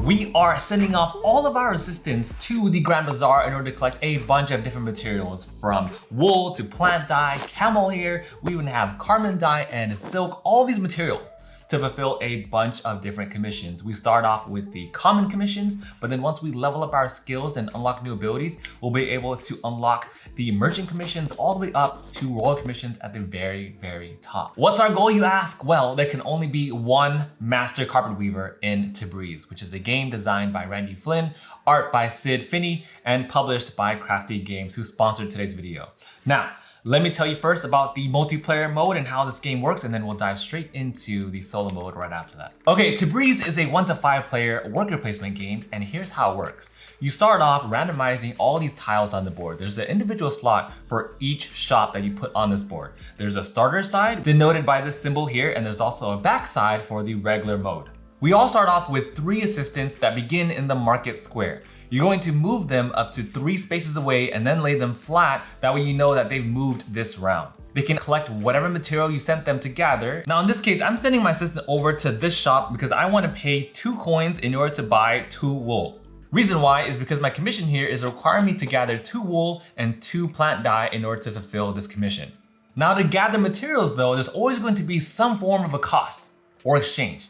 We are sending off all of our assistants to the Grand Bazaar in order to collect a bunch of different materials, from wool to plant dye, camel hair, we even have carbon dye and silk, all these materials to fulfill a bunch of different commissions. We start off with the common commissions, but then once we level up our skills and unlock new abilities, we'll be able to unlock the merchant commissions all the way up to royal commissions at the very, very top. What's our goal, you ask? Well, there can only be one master carpet weaver in Tabriz, which is a game designed by Randy Flynn, art by Syd Fini, and published by Crafty Games, who sponsored today's video. Now, let me tell you first about the multiplayer mode and how this game works, and then we'll dive straight into the solo mode right after that. Okay, Tabriz is a 1 to 5 player worker placement game, and here's how it works. You start off randomizing all these tiles on the board. There's an individual slot for each shop that you put on this board. There's a starter side denoted by this symbol here, and there's also a back side for the regular mode. We all start off with 3 assistants that begin in the market square. You're going to move them up to 3 spaces away and then lay them flat. That way you know that they've moved this round. They can collect whatever material you sent them to gather. Now in this case, I'm sending my assistant over to this shop because I want to pay 2 coins in order to buy 2 wool. Reason why is because my commission here is requiring me to gather 2 wool and 2 plant dye in order to fulfill this commission. Now to gather materials though, there's always going to be some form of a cost or exchange.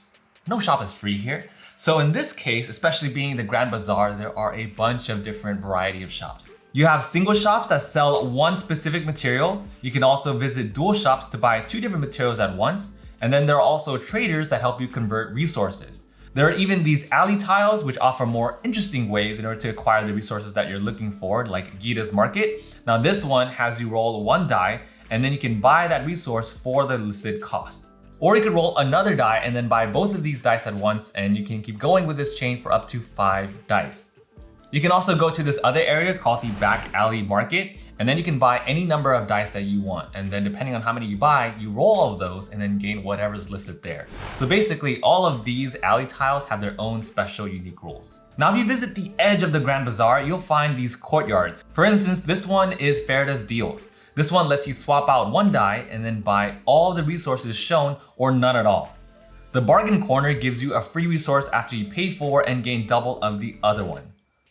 No shop is free here. So in this case, especially being the Grand Bazaar, there are a bunch of different variety of shops. You have single shops that sell one specific material. You can also visit dual shops to buy 2 different materials at once. And then there are also traders that help you convert resources. There are even these alley tiles, which offer more interesting ways in order to acquire the resources that you're looking for, like Gita's Market. Now this one has you roll 1 die, and then you can buy that resource for the listed cost. Or you could roll another die and then buy both of these dice at once, and you can keep going with this chain for up to 5 dice. You can also go to this other area called the back alley market, and then you can buy any number of dice that you want. And then depending on how many you buy, you roll all of those and then gain whatever's listed there. So basically all of these alley tiles have their own special unique rules. Now if you visit the edge of the Grand Bazaar, you'll find these courtyards. For instance, this one is Ferda's Deals. This one lets you swap out 1 die and then buy all the resources shown or none at all. The bargain corner gives you a free resource after you pay for and gain double of the other one.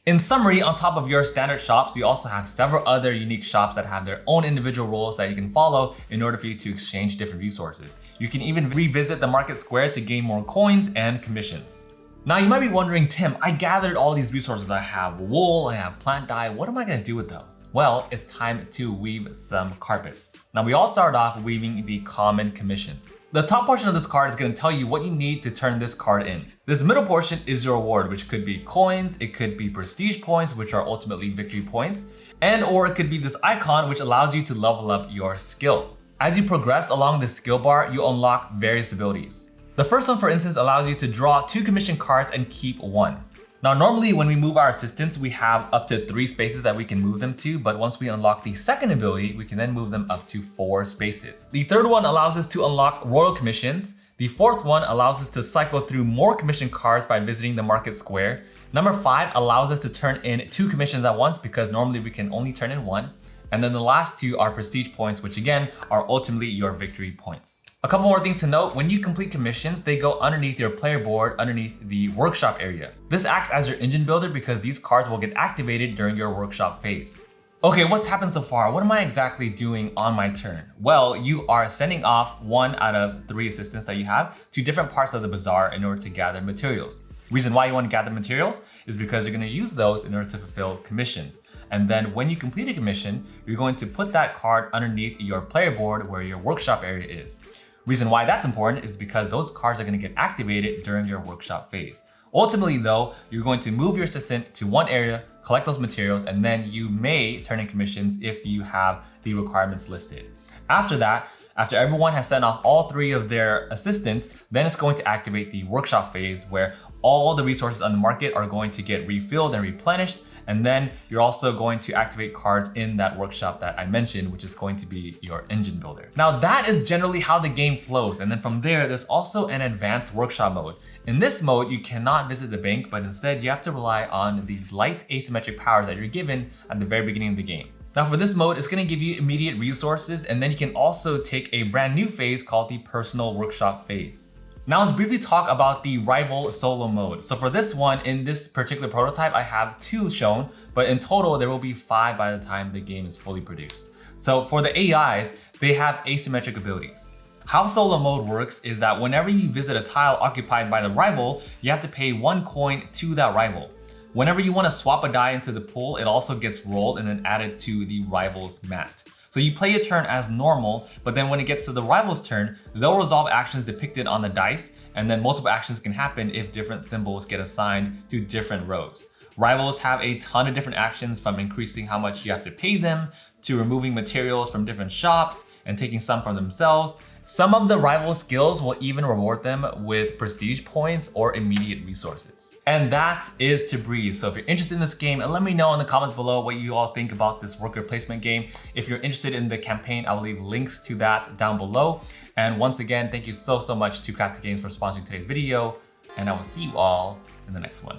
In summary, on top of your standard shops, you also have several other unique shops that have their own individual rules that you can follow in order for you to exchange different resources. You can even revisit the market square to gain more coins and commissions. Now you might be wondering, Tim, I gathered all these resources. I have wool, I have plant dye. What am I gonna do with those? Well, it's time to weave some carpets. Now we all start off weaving the common commissions. The top portion of this card is gonna tell you what you need to turn this card in. This middle portion is your reward, which could be coins, it could be prestige points, which are ultimately victory points, and or it could be this icon, which allows you to level up your skill. As you progress along this skill bar, you unlock various abilities. The first one, for instance, allows you to draw 2 commission cards and keep 1. Now, normally when we move our assistants, we have up to 3 spaces that we can move them to, but once we unlock the second ability, we can then move them up to 4 spaces. The third one allows us to unlock royal commissions. The fourth one allows us to cycle through more commission cards by visiting the market square. Number 5 allows us to turn in 2 commissions at once because normally we can only turn in 1. And then the last 2 are prestige points, which again are ultimately your victory points. A couple more things to note: when you complete commissions, they go underneath your player board, underneath the workshop area. This acts as your engine builder because these cards will get activated during your workshop phase. Okay, what's happened so far? What am I exactly doing on my turn? Well, you are sending off 1 out of 3 assistants that you have to different parts of the bazaar in order to gather materials. Reason why you want to gather materials is because you're going to use those in order to fulfill commissions. And then when you complete a commission, you're going to put that card underneath your player board where your workshop area is. Reason why that's important is because those cards are going to get activated during your workshop phase. Ultimately though, you're going to move your assistant to one area, collect those materials, and then you may turn in commissions if you have the requirements listed. After that, after everyone has sent off all 3 of their assistants, then it's going to activate the workshop phase where all the resources on the market are going to get refilled and replenished. And then you're also going to activate cards in that workshop that I mentioned, which is going to be your engine builder. Now that is generally how the game flows. And then from there, there's also an advanced workshop mode. In this mode, you cannot visit the bank, but instead you have to rely on these light asymmetric powers that you're given at the very beginning of the game. Now for this mode, it's going to give you immediate resources, and then you can also take a brand new phase called the personal workshop phase. Now let's briefly talk about the rival solo mode. So for this one, in this particular prototype, I have 2 shown, but in total, there will be 5 by the time the game is fully produced. So for the AIs, they have asymmetric abilities. How solo mode works is that whenever you visit a tile occupied by the rival, you have to pay 1 coin to that rival. Whenever you want to swap a die into the pool, it also gets rolled and then added to the rival's mat. So you play your turn as normal, but then when it gets to the rival's turn, they'll resolve actions depicted on the dice, and then multiple actions can happen if different symbols get assigned to different rows. Rivals have a ton of different actions, from increasing how much you have to pay them, to removing materials from different shops and taking some from themselves. Some of the rival skills will even reward them with prestige points or immediate resources. And that is Tabriz. So if you're interested in this game, let me know in the comments below what you all think about this worker placement game. If you're interested in the campaign, I will leave links to that down below. And once again, thank you so much to Crafty Games for sponsoring today's video. And I will see you all in the next one.